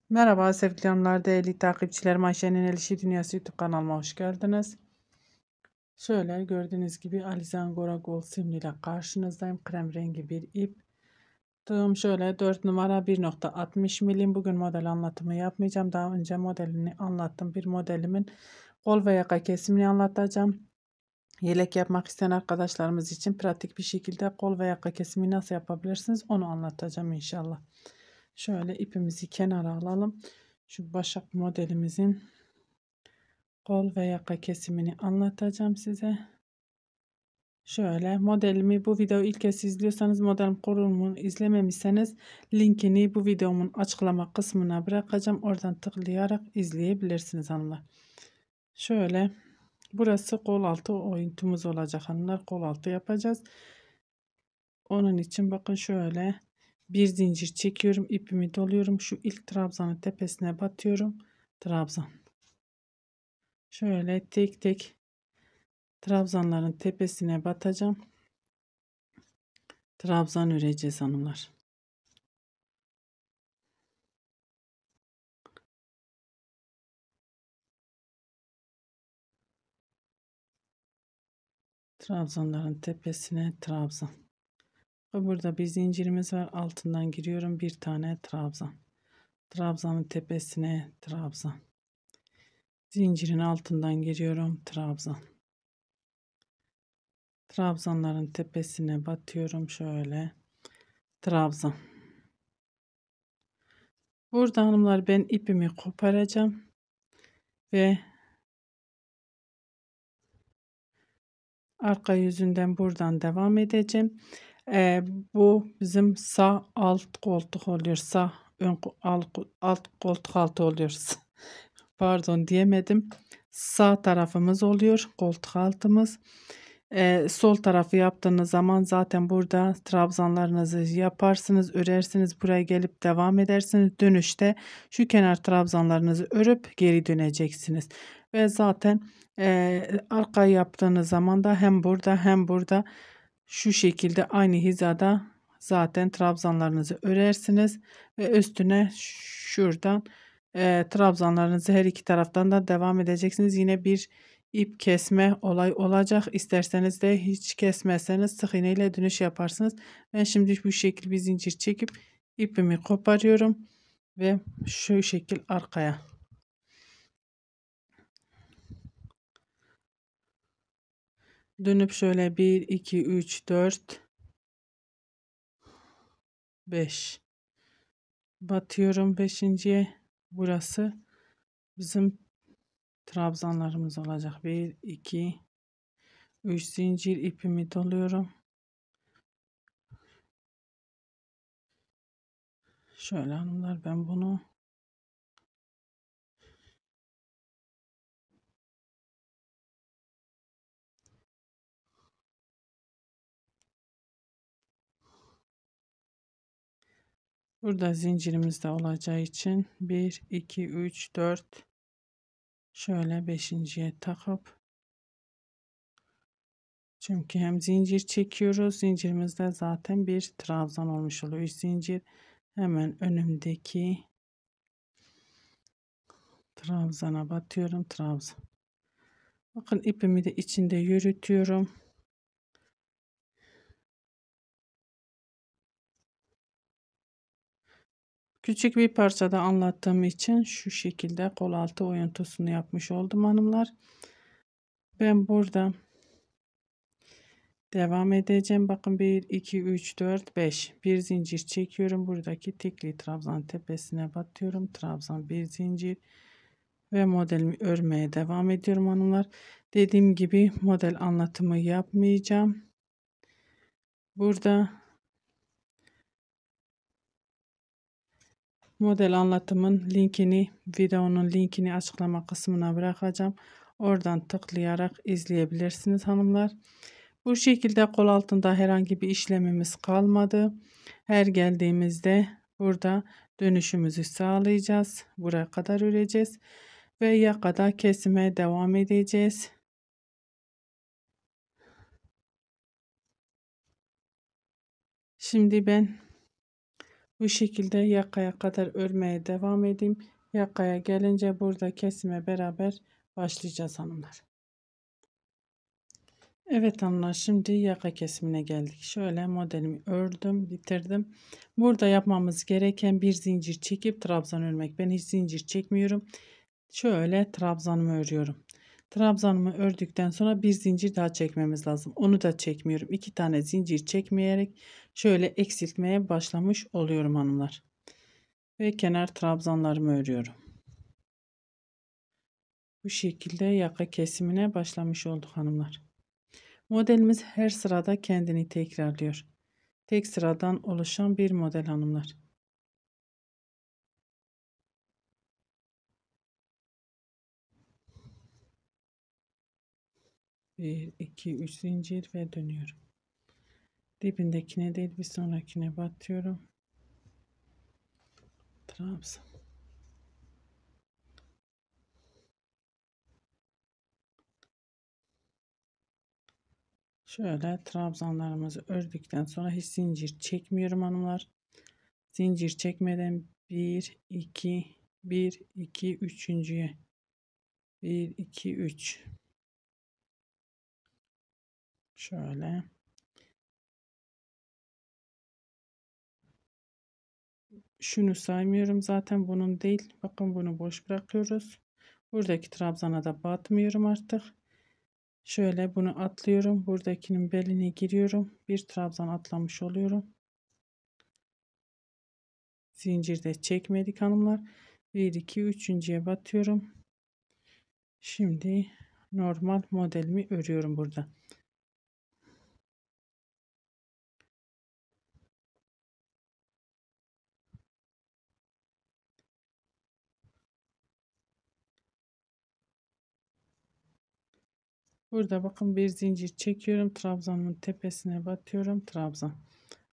Merhaba sevgili hanımlar, değerli takipçilerim. Ayşe'nin El İşi Dünyası YouTube kanalıma hoş geldiniz. Şöyle gördüğünüz gibi Alize Angora Gold simliyle karşınızdayım. Krem rengi bir ip. Tığım şöyle 4 numara 1,60 milim. Bugün model anlatımı yapmayacağım. Daha önce modelini anlattım. Bir modelimin kol ve yaka kesimini anlatacağım. Yelek yapmak isteyen arkadaşlarımız için pratik bir şekilde kol ve yaka kesimi nasıl yapabilirsiniz onu anlatacağım inşallah. Şöyle ipimizi kenara alalım. Şu başak modelimizin kol ve yaka kesimini anlatacağım size. Şöyle modelimi bu videoyu ilk kez izliyorsanız modelim kurulumunu izlememişseniz linkini bu videomun açıklama kısmına bırakacağım. Oradan tıklayarak izleyebilirsiniz hanımlar. Şöyle burası kol altı oyuntumuz olacak hanımlar. Kol altı yapacağız. Onun için bakın şöyle bir zincir çekiyorum, ipimi doluyorum, şu ilk trabzanın tepesine batıyorum, trabzan. Şöyle tek tek trabzanların tepesine batacağım, trabzan öreceğiz hanımlar. Trabzanların tepesine trabzan. Ve burada bir zincirimiz var, altından giriyorum, bir tane trabzan, trabzanın tepesine trabzan, zincirin altından giriyorum, trabzan. Trabzanların tepesine batıyorum, şöyle trabzan. Burada hanımlar ben ipimi koparacağım ve arka yüzünden buradan devam edeceğim. Bu bizim sağ alt koltuk oluyor. Sağ ön alt koltuk altı oluyor. Pardon diyemedim. Sağ tarafımız oluyor. Koltuk altımız. Sol tarafı yaptığınız zaman zaten burada trabzanlarınızı yaparsınız, örersiniz, buraya gelip devam edersiniz. Dönüşte şu kenar trabzanlarınızı örüp geri döneceksiniz. Ve zaten arkayı yaptığınız zaman da hem burada hem burada şu şekilde aynı hizada zaten trabzanlarınızı örersiniz ve üstüne şuradan trabzanlarınızı her iki taraftan da devam edeceksiniz. Yine bir ip kesme olay olacak. İsterseniz de hiç kesmezseniz sık iğne ile dönüş yaparsınız. Ben şimdi bu şekilde bir zincir çekip ipimi koparıyorum ve şu şekil arkaya. Dönüp şöyle 1 2 3 4 5 batıyorum, 5.'ye. Burası bizim trabzanlarımız olacak. 1 2 3 zincir ipimi doluyorum. Şöyle hanımlar ben bunu burada zincirimizde olacağı için 1 2 3 4 şöyle 5.'ye takıp, çünkü hem zincir çekiyoruz, zincirimizde zaten bir trabzan olmuş oluyor. 3 zincir hemen önümdeki trabzana batıyorum, trabzan. Bakın ipimi de içinde yürütüyorum. Küçük bir parçada anlattığım için şu şekilde kol altı oyuntusunu yapmış oldum hanımlar. Ben burada devam edeceğim. Bakın 1 2 3 4 5 bir zincir çekiyorum. Buradaki tekli trabzan tepesine batıyorum. Trabzan bir zincir ve modelimi örmeye devam ediyorum hanımlar. Dediğim gibi model anlatımı yapmayacağım. Burada model anlatımın linkini, videonun linkini açıklama kısmına bırakacağım. Oradan tıklayarak izleyebilirsiniz hanımlar. Bu şekilde kol altında herhangi bir işlemimiz kalmadı. Her geldiğimizde burada dönüşümüzü sağlayacağız. Buraya kadar öreceğiz ve yakada kesime devam edeceğiz. Şimdi ben Bu şekilde yakaya kadar örmeye devam edeyim. Yakaya gelince burada kesime beraber başlayacağız hanımlar. Evet hanımlar, şimdi yaka kesimine geldik. Şöyle modelimi ördüm, bitirdim. Burada yapmamız gereken bir zincir çekip trabzan örmek. Ben hiç zincir çekmiyorum. Şöyle trabzanımı örüyorum. Trabzanımı ördükten sonra bir zincir daha çekmemiz lazım. Onu da çekmiyorum. 2 tane zincir çekmeyerek şöyle eksiltmeye başlamış oluyorum hanımlar. Ve kenar trabzanlarımı örüyorum. Bu şekilde yaka kesimine başlamış olduk hanımlar. Modelimiz her sırada kendini tekrarlıyor. Tek sıradan oluşan bir model hanımlar. Bir, iki, üç zincir ve dönüyorum. Dibindekine değil bir sonrakine batıyorum. Trabzan. Şöyle trabzanlarımızı ördükten sonra hiç zincir çekmiyorum hanımlar. Zincir çekmeden 1 2 1 2 üçüncüye 1 2 3 şöyle şunu saymıyorum zaten, bunun değil, bakın bunu boş bırakıyoruz. Buradaki trabzana da batmıyorum artık. Şöyle bunu atlıyorum, buradakinin beline giriyorum, bir trabzan atlamış oluyorum. Zincirde çekmedik hanımlar. 1 2 üçüncüye batıyorum. Şimdi normal modelimi örüyorum burada. Burada bakın bir zincir çekiyorum, trabzanın tepesine batıyorum, trabzan.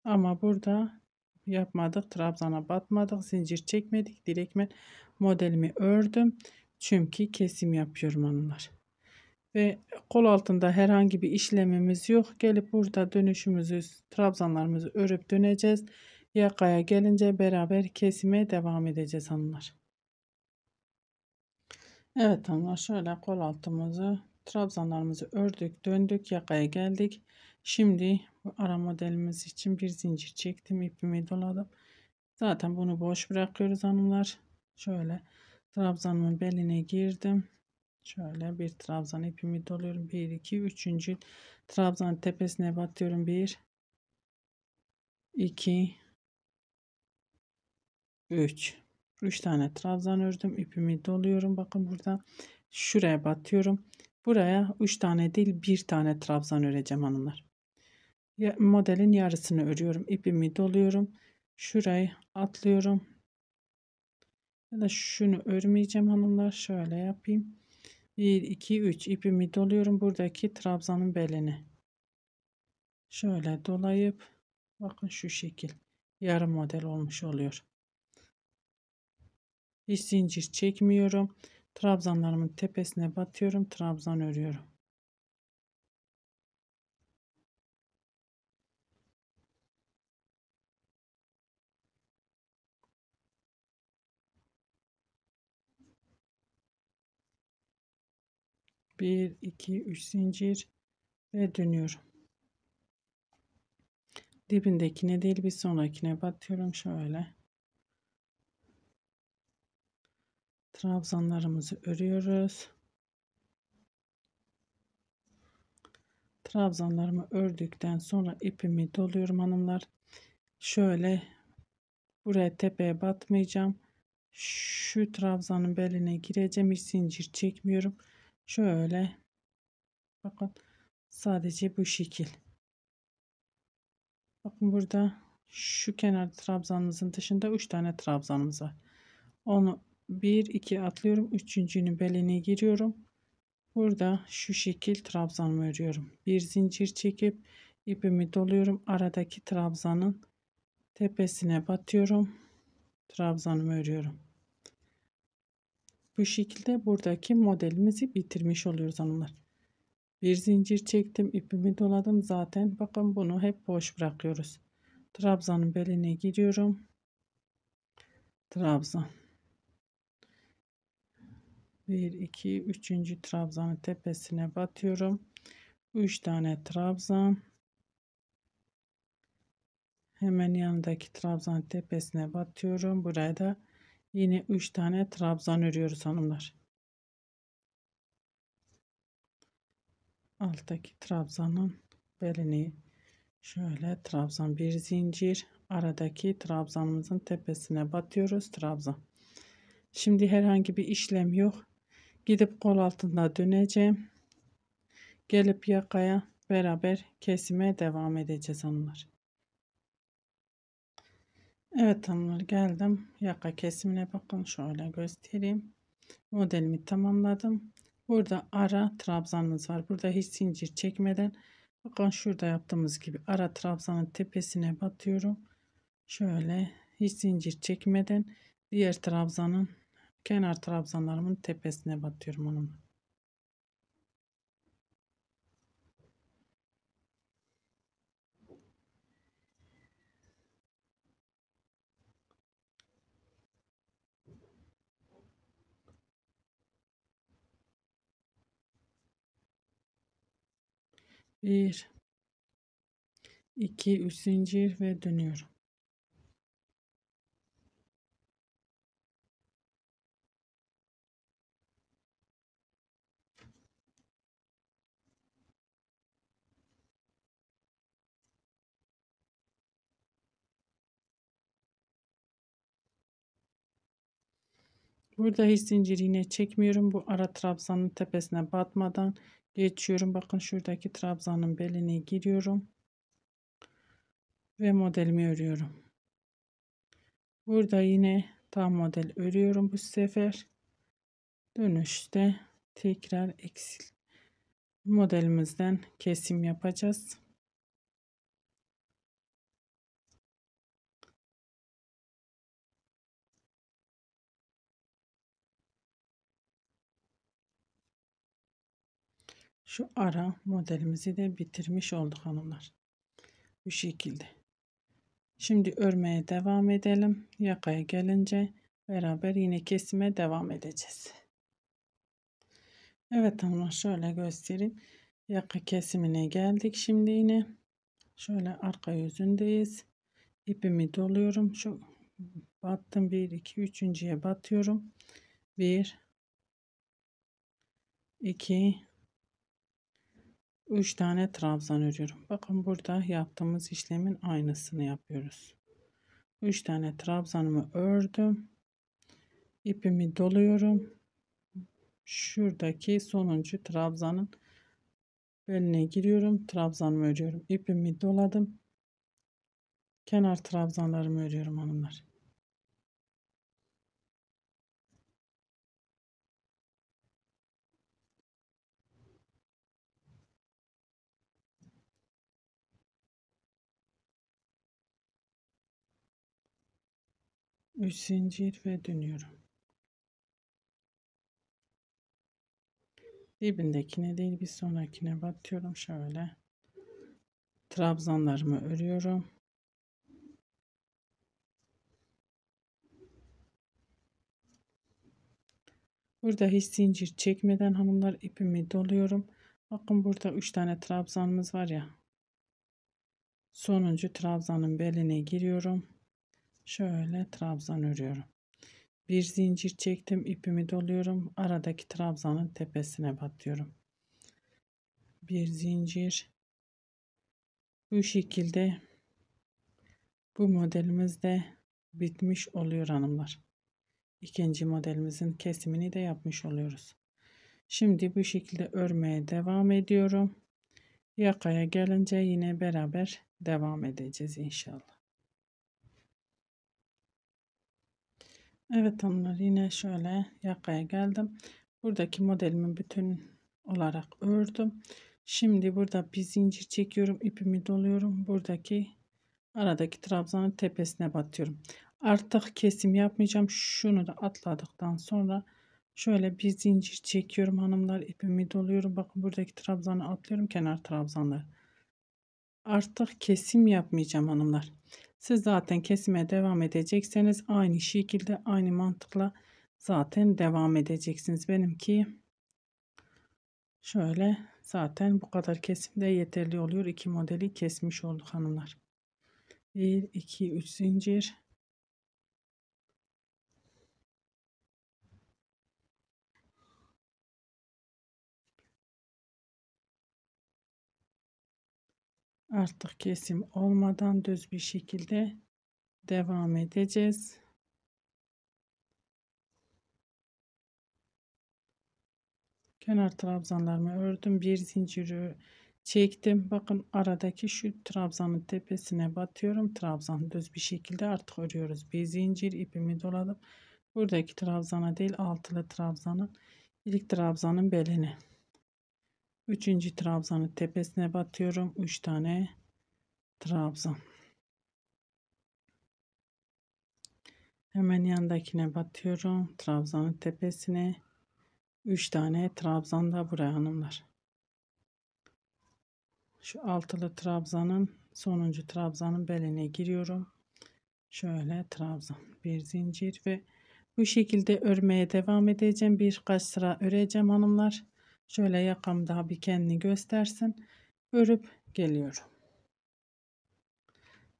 Ama burada yapmadık, trabzana batmadık, zincir çekmedik, direktmen modelimi ördüm. Çünkü kesim yapıyorum hanımlar. Ve kol altında herhangi bir işlemimiz yok. Gelip burada dönüşümüzü, trabzanlarımızı örüp döneceğiz. Yakaya gelince beraber kesime devam edeceğiz hanımlar. Evet hanımlar, şöyle kol altımızı, trabzanlarımızı ördük, döndük, yakaya geldik. Şimdi bu ara modelimiz için bir zincir çektim, ipimi doladım. Zaten bunu boş bırakıyoruz hanımlar. Şöyle trabzanımın beline girdim. Şöyle bir trabzan ipimi doluyorum. 1 2 üçüncü trabzanın tepesine batıyorum. 1 2 3 3 tane trabzan ördüm. İpimi doluyorum. Bakın burada şuraya batıyorum. Buraya 3 tane değil, bir tane trabzan öreceğim hanımlar. Modelin yarısını örüyorum. İpimi doluyorum. Şurayı atlıyorum. Ya da şunu örmeyeceğim hanımlar. Şöyle yapayım. 1 2 3 ipimi doluyorum. Buradaki trabzanın beline. Şöyle dolayıp bakın şu şekil yarım model olmuş oluyor. Hiç zincir çekmiyorum. Trabzanlarımın tepesine batıyorum. Trabzan örüyorum. Bir, iki, üç zincir ve dönüyorum. Dibindekine değil bir sonrakine batıyorum. Şöyle trabzanlarımızı örüyoruz. Trabzanlarımı ördükten sonra ipimi doluyorum hanımlar. Şöyle buraya tepeye batmayacağım. Şu trabzanın beline gireceğim. Hiç zincir çekmiyorum. Şöyle bakın, sadece bu şekil. Bakın burada şu kenar trabzanımızın dışında 3 tane trabzanımız var. Onu 1 2 atlıyorum. Üçüncünün beline giriyorum. Burada şu şekil trabzanımı örüyorum. Bir zincir çekip ipimi doluyorum. Aradaki trabzanın tepesine batıyorum. Trabzanımı örüyorum. Bu şekilde buradaki modelimizi bitirmiş oluyoruz hanımlar. Bir zincir çektim, ipimi doladım zaten. Bakın bunu hep boş bırakıyoruz. Trabzanın beline giriyorum. trabzan. 1 2 3. trabzanın tepesine batıyorum. 3 tane trabzan. Hemen yanındaki trabzanın tepesine batıyorum. Buraya da yine 3 tane trabzan örüyoruz hanımlar. Alttaki trabzanın belini şöyle trabzan, bir zincir, aradaki trabzanımızın tepesine batıyoruz, trabzan. Şimdi herhangi bir işlem yok. Gidip kol altında döneceğim. Gelip yakaya beraber kesime devam edeceğiz hanımlar. Evet hanımlar, geldim yaka kesimine, bakın şöyle göstereyim. Modelimi tamamladım. Burada ara trabzanımız var. Burada hiç zincir çekmeden, bakın şurada yaptığımız gibi ara trabzanın tepesine batıyorum. Şöyle hiç zincir çekmeden diğer trabzanın, kenar trabzanlarımın tepesine batıyorum onun. Bir, iki, üç zincir ve dönüyorum. Burada hiç zincir yine çekmiyorum. Bu ara trabzanın tepesine batmadan geçiyorum. Bakın şuradaki trabzanın beline giriyorum ve modelimi örüyorum. Burada yine tam model örüyorum bu sefer. Dönüşte tekrar eksil modelimizden kesim yapacağız. Şu ara modelimizi de bitirmiş olduk hanımlar. Bu şekilde. Şimdi örmeye devam edelim. Yakaya gelince beraber yine kesime devam edeceğiz. Evet hanımlar, şöyle göstereyim. Yaka kesimine geldik. Şimdi yine şöyle arka yüzündeyiz. İpimi doluyorum. Şu battım, 1 2 üçüncüye batıyorum. 1 2 3 tane trabzan örüyorum. Bakın burada yaptığımız işlemin aynısını yapıyoruz. 3 tane trabzanımı ördüm. İpimi doluyorum. Şuradaki sonuncu trabzanın beline giriyorum. Trabzanımı örüyorum. İpimi doladım. Kenar trabzanlarımı örüyorum hanımlar. Üç zincir ve dönüyorum. Dibindekine değil bir sonrakine batıyorum. Şöyle trabzanlarımı örüyorum. Burada hiç zincir çekmeden hanımlar ipimi doluyorum. Bakın burada 3 tane trabzanımız var ya. Sonuncu trabzanın beline giriyorum. Şöyle trabzan örüyorum. Bir zincir çektim, ipimi doluyorum. Aradaki trabzanın tepesine batıyorum. Bir zincir. Bu şekilde bu modelimiz de bitmiş oluyor hanımlar. İkinci modelimizin kesimini de yapmış oluyoruz. Şimdi bu şekilde örmeye devam ediyorum. Yakaya gelince yine beraber devam edeceğiz inşallah. Evet hanımlar, yine şöyle yakaya geldim. Buradaki modelimi bütün olarak ördüm. Şimdi burada bir zincir çekiyorum, ipimi doluyorum. Buradaki aradaki trabzanın tepesine batıyorum. Artık kesim yapmayacağım. Şunu da atladıktan sonra şöyle bir zincir çekiyorum hanımlar, ipimi doluyorum. Bakın buradaki trabzanı atlıyorum, kenar trabzanları. Artık kesim yapmayacağım hanımlar. Siz zaten kesime devam edecekseniz aynı şekilde aynı mantıkla zaten devam edeceksiniz. Benimki şöyle zaten bu kadar kesimde yeterli oluyor. 2 modeli kesmiş olduk hanımlar. 1 2 3 zincir. Artık kesim olmadan düz bir şekilde devam edeceğiz. Kenar trabzanlarımı ördüm. Bir zinciri çektim. Bakın aradaki şu trabzanın tepesine batıyorum. Trabzan düz bir şekilde artık örüyoruz. Bir zincir ipimi doladım. Buradaki trabzana değil, altılı trabzanın ilk trabzanın belini. Üçüncü trabzanın tepesine batıyorum. 3 tane trabzan. Hemen yandakine batıyorum. Trabzanın tepesine 3 tane trabzan da buraya hanımlar. Şu altılı trabzanın sonuncu trabzanın beline giriyorum. Şöyle trabzan, bir zincir ve bu şekilde örmeye devam edeceğim. Birkaç sıra öreceğim hanımlar. Şöyle yakam daha bir kendini göstersin. Örüp geliyorum.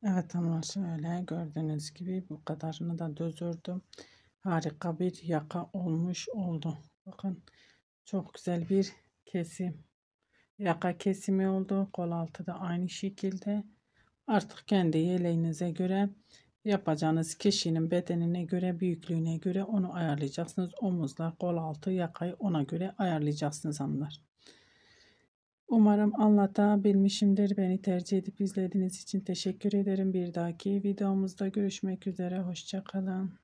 Evet hanımlar, şöyle gördüğünüz gibi bu kadarını da düz ördüm. Harika bir yaka olmuş oldu. Bakın çok güzel bir kesim. Yaka kesimi oldu. Kol altı da aynı şekilde. Artık kendi yeleğinize göre yapacağınız kişinin bedenine göre, büyüklüğüne göre onu ayarlayacaksınız. Omuzlar, kol altı, yakayı ona göre ayarlayacaksınız hanımlar. Umarım anlatabilmişimdir. Beni tercih edip izlediğiniz için teşekkür ederim. Bir dahaki videomuzda görüşmek üzere. Hoşça kalın.